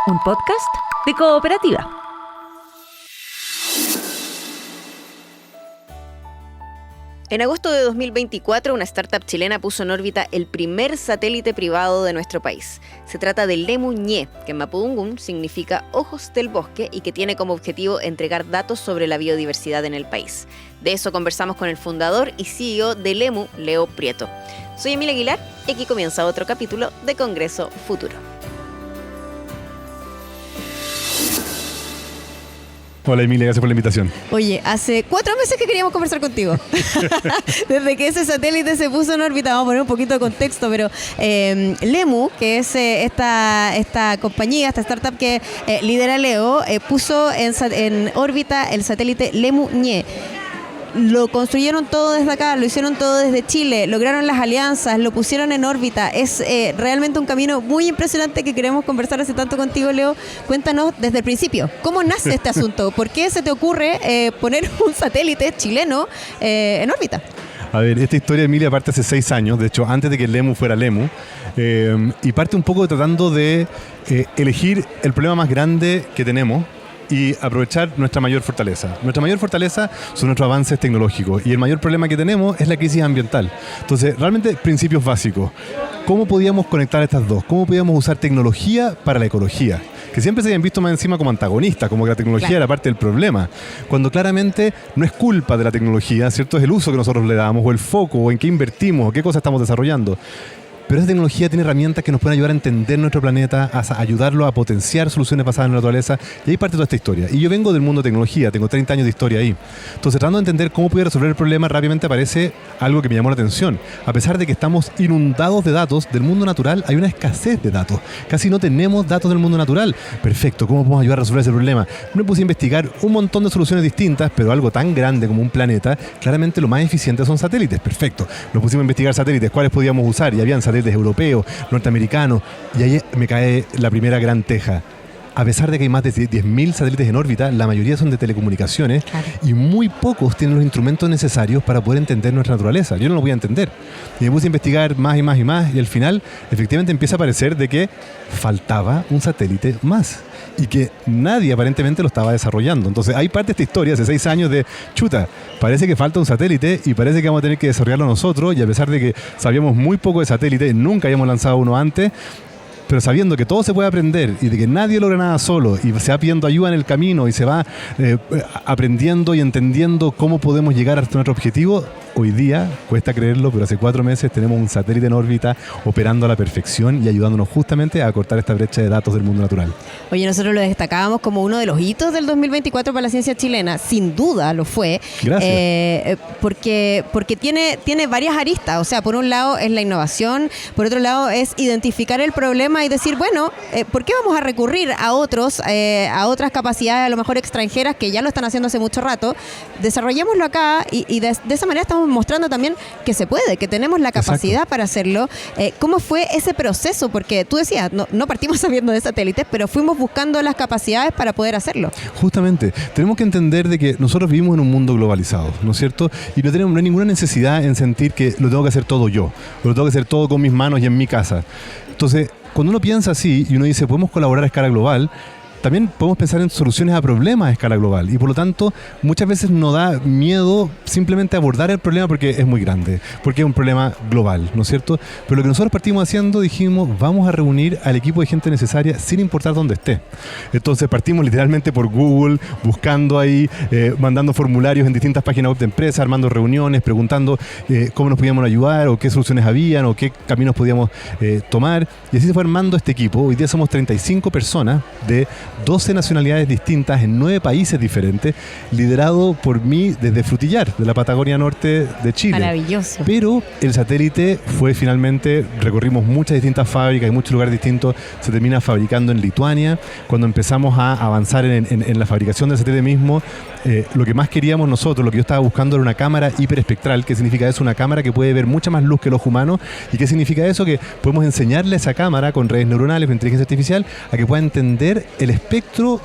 un podcast de Cooperativa. En agosto de 2024, una startup chilena puso en órbita el primer satélite privado de nuestro país. Se trata del Lemu Ñe, que en mapudungún significa ojos del bosque y que tiene como objetivo entregar datos sobre la biodiversidad en el país. De eso conversamos con el fundador y CEO de Lemu, Leo Prieto. Soy Emilia Aguilar y aquí comienza otro capítulo de Congreso Futuro. Hola Emilia, gracias por la invitación. Oye, hace 4 meses que queríamos conversar contigo. Desde que ese satélite se puso en órbita, vamos a poner un poquito de contexto, pero Lemu, que es esta compañía, esta startup que lidera Leo, puso en órbita el satélite Lemu Ñe. Lo construyeron todo desde acá, lo hicieron todo desde Chile, lograron las alianzas, lo pusieron en órbita. Es realmente un camino muy impresionante que queremos conversar hace tanto contigo, Leo. Cuéntanos desde el principio, ¿cómo nace este asunto? ¿Por qué se te ocurre poner un satélite chileno en órbita? A ver, esta historia, Emilia, parte hace 6 años, de hecho, antes de que Lemu fuera Lemu, y parte un poco tratando de elegir el problema más grande que tenemos y aprovechar nuestra mayor fortaleza. Nuestra mayor fortaleza son nuestros avances tecnológicos y el mayor problema que tenemos es la crisis ambiental. Entonces, realmente, principios básicos. ¿Cómo podíamos conectar estas dos? ¿Cómo podíamos usar tecnología para la ecología? Que siempre se habían visto más encima como antagonistas, como que la tecnología era parte del problema, cuando claramente no es culpa de la tecnología, ¿cierto? Es el uso que nosotros le damos, o el foco, o en qué invertimos, o qué cosas estamos desarrollando. Pero esa tecnología tiene herramientas que nos pueden ayudar a entender nuestro planeta, a ayudarlo a potenciar soluciones basadas en la naturaleza. Y ahí parte toda esta historia. Y yo vengo del mundo de tecnología, tengo 30 años de historia ahí. Entonces, tratando de entender cómo pude resolver el problema, rápidamente aparece algo que me llamó la atención. A pesar de que estamos inundados de datos del mundo natural, hay una escasez de datos. Casi no tenemos datos del mundo natural. Perfecto, ¿cómo podemos ayudar a resolver ese problema? Me puse a investigar un montón de soluciones distintas, pero algo tan grande como un planeta, claramente lo más eficiente son satélites. Perfecto. Nos pusimos a investigar satélites, cuáles podíamos usar, y habían satélites europeos, norteamericanos, y ahí me cae la primera gran teja. A pesar de que hay más de 10.000 satélites en órbita, la mayoría son de telecomunicaciones, claro, y muy pocos tienen los instrumentos necesarios para poder entender nuestra naturaleza. Yo no lo voy a entender. Y me puse a investigar más y más y más, y al final efectivamente empieza a parecer de que faltaba un satélite más y que nadie aparentemente lo estaba desarrollando. Entonces hay parte de esta historia hace 6 años de chuta, parece que falta un satélite y parece que vamos a tener que desarrollarlo nosotros, y a pesar de que sabíamos muy poco de satélite, nunca habíamos lanzado uno antes, pero sabiendo que todo se puede aprender y de que nadie logra nada solo y se va pidiendo ayuda en el camino y se va aprendiendo y entendiendo cómo podemos llegar hasta nuestro objetivo, hoy día, cuesta creerlo, pero hace 4 meses tenemos un satélite en órbita operando a la perfección y ayudándonos justamente a cortar esta brecha de datos del mundo natural. Oye, nosotros lo destacábamos como uno de los hitos del 2024 para la ciencia chilena, sin duda lo fue. Gracias. Porque tiene varias aristas, o sea, por un lado es la innovación, por otro lado es identificar el problema y decir, bueno, ¿por qué vamos a recurrir a otras capacidades a lo mejor extranjeras que ya lo están haciendo hace mucho rato? Desarrollémoslo acá y de esa manera estamos mostrando también que se puede, que tenemos la capacidad. Exacto. Para hacerlo. ¿Cómo fue ese proceso? Porque tú decías, no partimos sabiendo de satélites, pero fuimos buscando las capacidades para poder hacerlo. Justamente, tenemos que entender de que nosotros vivimos en un mundo globalizado, ¿no es cierto? Y no hay ninguna necesidad en sentir que lo tengo que hacer todo yo, o lo tengo que hacer todo con mis manos y en mi casa. Entonces, cuando uno piensa así y uno dice, podemos colaborar a escala global, también podemos pensar en soluciones a problemas a escala global, y por lo tanto muchas veces nos da miedo simplemente abordar el problema porque es muy grande, porque es un problema global, ¿no es cierto? Pero lo que nosotros partimos haciendo, dijimos, vamos a reunir al equipo de gente necesaria sin importar dónde esté. Entonces partimos literalmente por Google, buscando ahí, mandando formularios en distintas páginas web de empresas, armando reuniones, preguntando cómo nos podíamos ayudar, o qué soluciones habían, o qué caminos podíamos tomar, y así se fue armando este equipo. Hoy día somos 35 personas de 12 nacionalidades distintas en 9 países diferentes, liderado por mí desde Frutillar, de la Patagonia Norte de Chile. Maravilloso. Pero el satélite fue finalmente, recorrimos muchas distintas fábricas y muchos lugares distintos, se termina fabricando en Lituania. Cuando empezamos a avanzar en la fabricación del satélite mismo, lo que más queríamos nosotros, lo que yo estaba buscando era una cámara hiperespectral. ¿Qué significa eso? Una cámara que puede ver mucha más luz que el ojo humano. ¿Y qué significa eso? Que podemos enseñarle a esa cámara con redes neuronales, con inteligencia artificial, a que pueda entender el espectro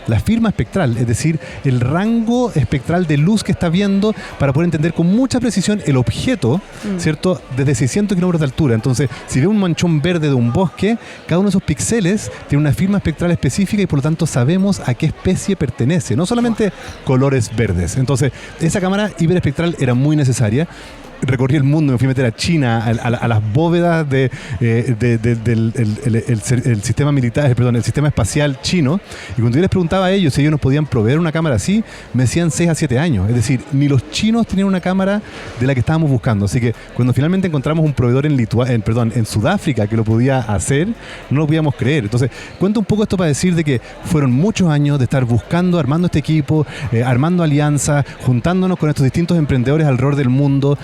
la firma espectral, es decir, el rango espectral de luz que está viendo para poder entender con mucha precisión el objeto, ¿cierto? Desde 600 kilómetros de altura. Entonces, si ve un manchón verde de un bosque, cada uno de esos píxeles tiene una firma espectral específica y por lo tanto sabemos a qué especie pertenece, no solamente colores verdes. Entonces, esa cámara hiperespectral era muy necesaria. Recorrí el mundo, me fui a meter a China, a las bóvedas del sistema militar, perdón, el sistema espacial chino, y cuando yo les preguntaba a ellos si ellos nos podían proveer una cámara así, me decían 6 a 7 años. Es decir, ni los chinos tenían una cámara de la que estábamos buscando. Así que cuando finalmente encontramos un proveedor en Sudáfrica que lo podía hacer, no lo podíamos creer. Entonces, cuento un poco esto para decir de que fueron muchos años de estar buscando, armando este equipo, armando alianzas, juntándonos con estos distintos emprendedores alrededor del mundo,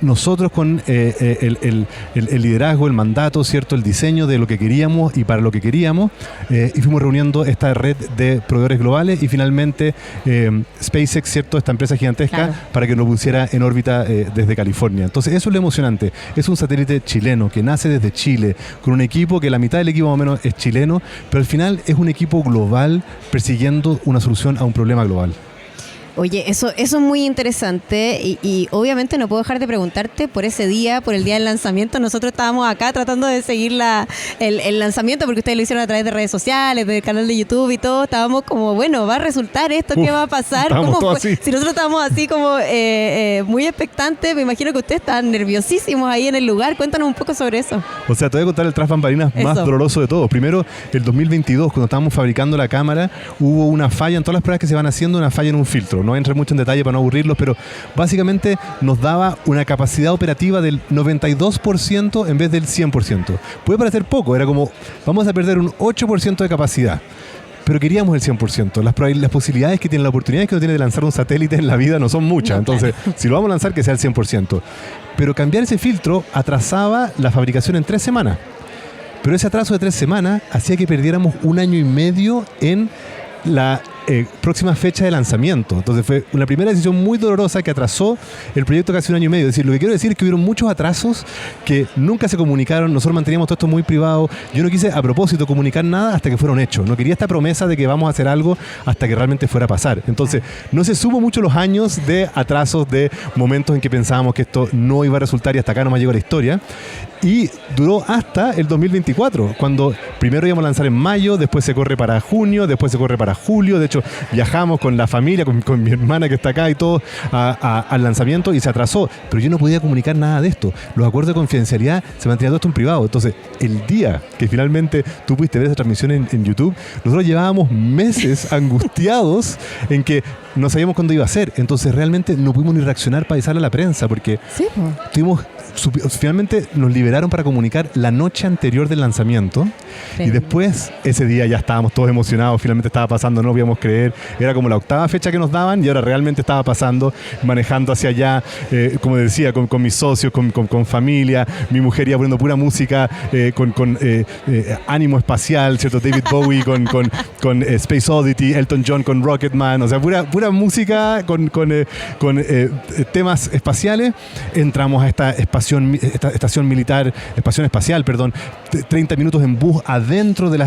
nosotros con el liderazgo, el mandato, ¿cierto? El diseño de lo que queríamos y para lo que queríamos, y fuimos reuniendo esta red de proveedores globales y finalmente SpaceX, ¿cierto? Esta empresa gigantesca, claro, para que lo pusiera en órbita desde California. Entonces eso es lo emocionante. Es un satélite chileno que nace desde Chile, con un equipo que la mitad del equipo más o menos es chileno, pero al final es un equipo global persiguiendo una solución a un problema global. Oye, eso es muy interesante y obviamente no puedo dejar de preguntarte por ese día, por el día del lanzamiento. Nosotros estábamos acá tratando de seguir el lanzamiento porque ustedes lo hicieron a través de redes sociales, del canal de YouTube y todo. Estábamos como, bueno, ¿va a resultar esto? ¿Qué va a pasar? ¿Cómo fue? Si nosotros estábamos así como muy expectantes, me imagino que ustedes estaban nerviosísimos ahí en el lugar. Cuéntanos un poco sobre eso. O sea, te voy a contar el tras bambalinas más doloroso de todo. Primero, el 2022, cuando estábamos fabricando la cámara, hubo una falla en todas las pruebas que se van haciendo, una falla en un filtro. No entré mucho en detalle para no aburrirlos, pero básicamente nos daba una capacidad operativa del 92% en vez del 100%. Puede parecer poco, era como, vamos a perder un 8% de capacidad. Pero queríamos el 100%. Las posibilidades que tiene, las oportunidades que uno tiene de lanzar un satélite en la vida no son muchas. No, entonces, claro, si lo vamos a lanzar, que sea el 100%. Pero cambiar ese filtro atrasaba la fabricación en 3 semanas. Pero ese atraso de 3 semanas hacía que perdiéramos 1 año y medio en la próxima fecha de lanzamiento. Entonces fue una primera decisión muy dolorosa que atrasó el proyecto casi 1 año y medio. Es decir, lo que quiero decir es que hubieron muchos atrasos que nunca se comunicaron. Nosotros manteníamos todo esto muy privado. Yo no quise a propósito comunicar nada hasta que fueron hechos. No quería esta promesa de que vamos a hacer algo hasta que realmente fuera a pasar. Entonces no se supo mucho los años de atrasos, de momentos en que pensábamos que esto no iba a resultar y hasta acá nomás llegó la historia. Y duró hasta el 2024, cuando primero íbamos a lanzar en mayo, después se corre para junio, después se corre para julio. De hecho, viajamos con la familia, con mi hermana que está acá y todo al lanzamiento y se atrasó. Pero yo no podía comunicar nada de esto. Los acuerdos de confidencialidad se mantenían todo esto en privado. Entonces, el día que finalmente tú pudiste ver esa transmisión en YouTube, nosotros llevábamos meses angustiados en que no sabíamos cuándo iba a ser. Entonces, realmente no pudimos ni reaccionar para avisarle a la prensa porque finalmente nos liberaron para comunicar la noche anterior del lanzamiento. Sí. Y después, ese día ya estábamos todos emocionados, finalmente estaba pasando, no lo podíamos creer, era como la 8ª fecha que nos daban y ahora realmente estaba pasando, manejando hacia allá, como decía, con mis socios, con familia, mi mujer iba poniendo pura música, con ánimo espacial, ¿cierto? David Bowie con Space Oddity, Elton John con Rocketman, o sea, pura música con temas espaciales. Entramos a esta estación militar, estación espacial, 30 minutos en bus adentro de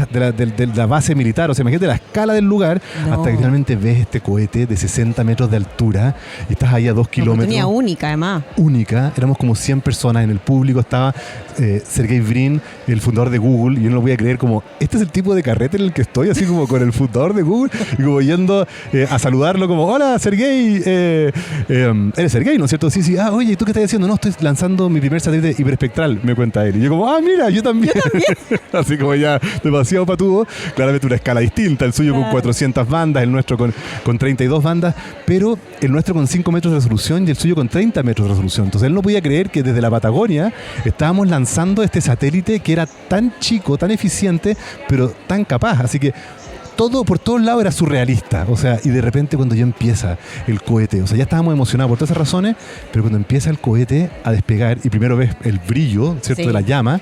la base militar. O sea, imagínate la escala del lugar, hasta que finalmente ves este cohete de 60 metros de altura y estás ahí a 2 kilómetros. Una oportunidad única, además. Única. Éramos como 100 personas en el público. Estaba Sergey Brin, el fundador de Google, y yo no lo voy a creer, como, este es el tipo de carrete en el que estoy, así como con el fundador de Google, y como yendo a saludarlo como, hola, Sergey, eres Sergey, ¿no es cierto? Sí, oye, ¿y tú qué estás haciendo? No, estoy lanzando mi primer satélite hiperespectral, me cuenta él. Y yo como, mira, yo también. Así como ya demasiado patudo. Claramente una escala distinta, el suyo con 400 bandas, el nuestro con 32 bandas, pero el nuestro con 5 metros de resolución y el suyo con 30 metros de resolución. Entonces él no podía creer que desde la Patagonia estábamos lanzando este satélite que era tan chico, tan eficiente, pero tan capaz. Así que todo, por todos lados era surrealista. O sea, y de repente cuando ya empieza el cohete, o sea, ya estábamos emocionados por todas esas razones, pero cuando empieza el cohete a despegar y primero ves el brillo, ¿cierto?, de la llama,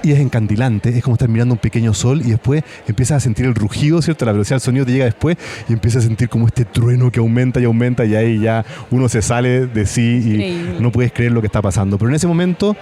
y es encandilante, es como estar mirando un pequeño sol y después empiezas a sentir el rugido, ¿cierto? La velocidad del sonido te llega después y empiezas a sentir como este trueno que aumenta y aumenta y ahí ya uno se sale de sí y no puedes creer lo que está pasando. Pero en ese momento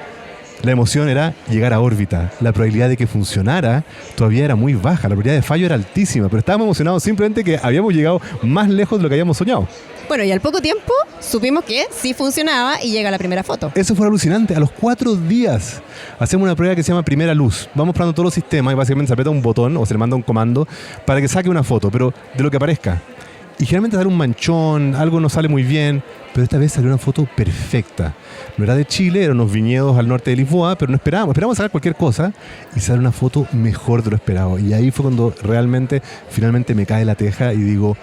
La emoción era llegar a órbita. La probabilidad de que funcionara todavía era muy baja. La probabilidad de fallo era altísima, pero estábamos emocionados simplemente que habíamos llegado más lejos de lo que habíamos soñado. Bueno, y al poco tiempo supimos que sí funcionaba y llega la primera foto. Eso fue alucinante. A los 4 días hacemos una prueba que se llama primera luz. Vamos probando todos los sistemas y básicamente se aprieta un botón o se le manda un comando para que saque una foto, pero de lo que aparezca. Y generalmente sale un manchón, algo no sale muy bien, pero esta vez salió una foto perfecta. No era de Chile, eran unos viñedos al norte de Lisboa, pero no esperábamos sacar cualquier cosa y sale una foto mejor de lo esperado. Y ahí fue cuando finalmente me cae la teja y digo,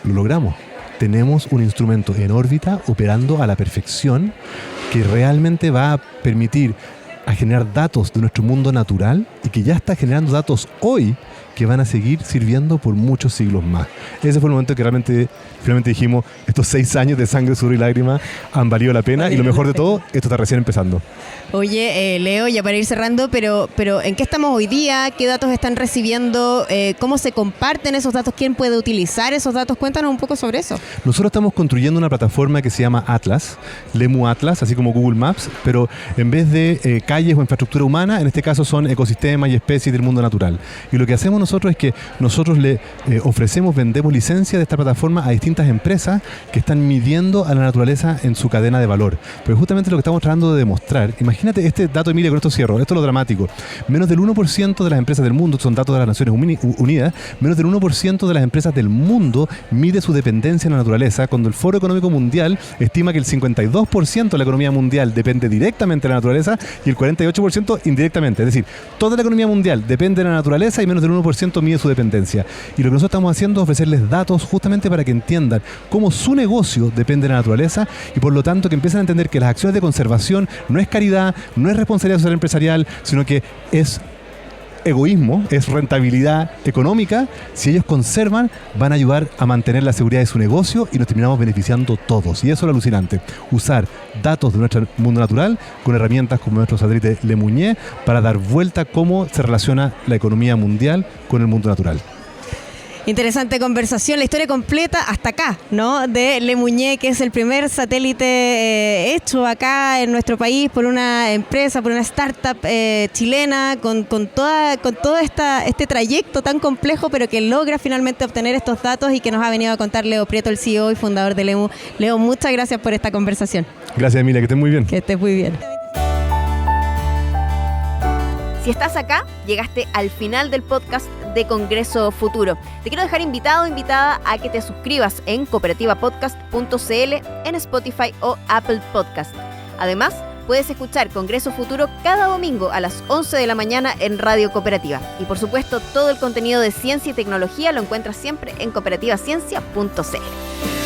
lo logramos. Tenemos un instrumento en órbita operando a la perfección que realmente va a permitir a generar datos de nuestro mundo natural y que ya está generando datos hoy que van a seguir sirviendo por muchos siglos más. Ese fue el momento que finalmente dijimos, estos 6 años de sangre, sudor y lágrimas han valido la pena y lo mejor de todo, esto está recién empezando. Oye, Leo, ya para ir cerrando, pero ¿en qué estamos hoy día? ¿Qué datos están recibiendo? ¿Cómo se comparten esos datos? ¿Quién puede utilizar esos datos? Cuéntanos un poco sobre eso. Nosotros estamos construyendo una plataforma que se llama Atlas, Lemu Atlas, así como Google Maps, pero en vez de calles o infraestructura humana, en este caso son ecosistemas y especies del mundo natural. Y lo que hacemos nosotros es que nosotros le vendemos licencia de esta plataforma a distintas empresas que están midiendo a la naturaleza en su cadena de valor. Pero justamente lo que estamos tratando de demostrar, imagínate este dato, Emilia, con esto cierro, esto es lo dramático. Menos del 1% de las empresas del mundo, son datos de las Naciones Unidas, menos del 1% de las empresas del mundo mide su dependencia en la naturaleza, cuando el Foro Económico Mundial estima que el 52% de la economía mundial depende directamente de la naturaleza y el 48% indirectamente. Es decir, toda la economía mundial depende de la naturaleza y menos del 1% mide su dependencia. Y lo que nosotros estamos haciendo es ofrecerles datos justamente para que entiendan cómo su negocio depende de la naturaleza y por lo tanto que empiecen a entender que las acciones de conservación no es caridad, no es responsabilidad social empresarial, sino que es egoísmo, es rentabilidad económica. Si ellos conservan, van a ayudar a mantener la seguridad de su negocio y nos terminamos beneficiando todos. Y eso es lo alucinante. Usar datos de nuestro mundo natural con herramientas como nuestro satélite Lemuñé para dar vuelta a cómo se relaciona la economía mundial con el mundo natural. Interesante conversación, la historia completa hasta acá, ¿no? De Lemuñé, que es el primer satélite hecho acá en nuestro país por una empresa, por una startup chilena, con todo este trayecto tan complejo, pero que logra finalmente obtener estos datos y que nos ha venido a contar Leo Prieto, el CEO y fundador de Lemu. Leo, muchas gracias por esta conversación. Gracias, Emilia, que estés muy bien. Que estés muy bien. Si estás acá, llegaste al final del podcast de Congreso Futuro. Te quiero dejar invitado o invitada a que te suscribas en cooperativapodcast.cl, en Spotify o Apple Podcast. Además, puedes escuchar Congreso Futuro cada domingo a las 11 de la mañana en Radio Cooperativa. Y por supuesto, todo el contenido de ciencia y tecnología lo encuentras siempre en cooperativaciencia.cl.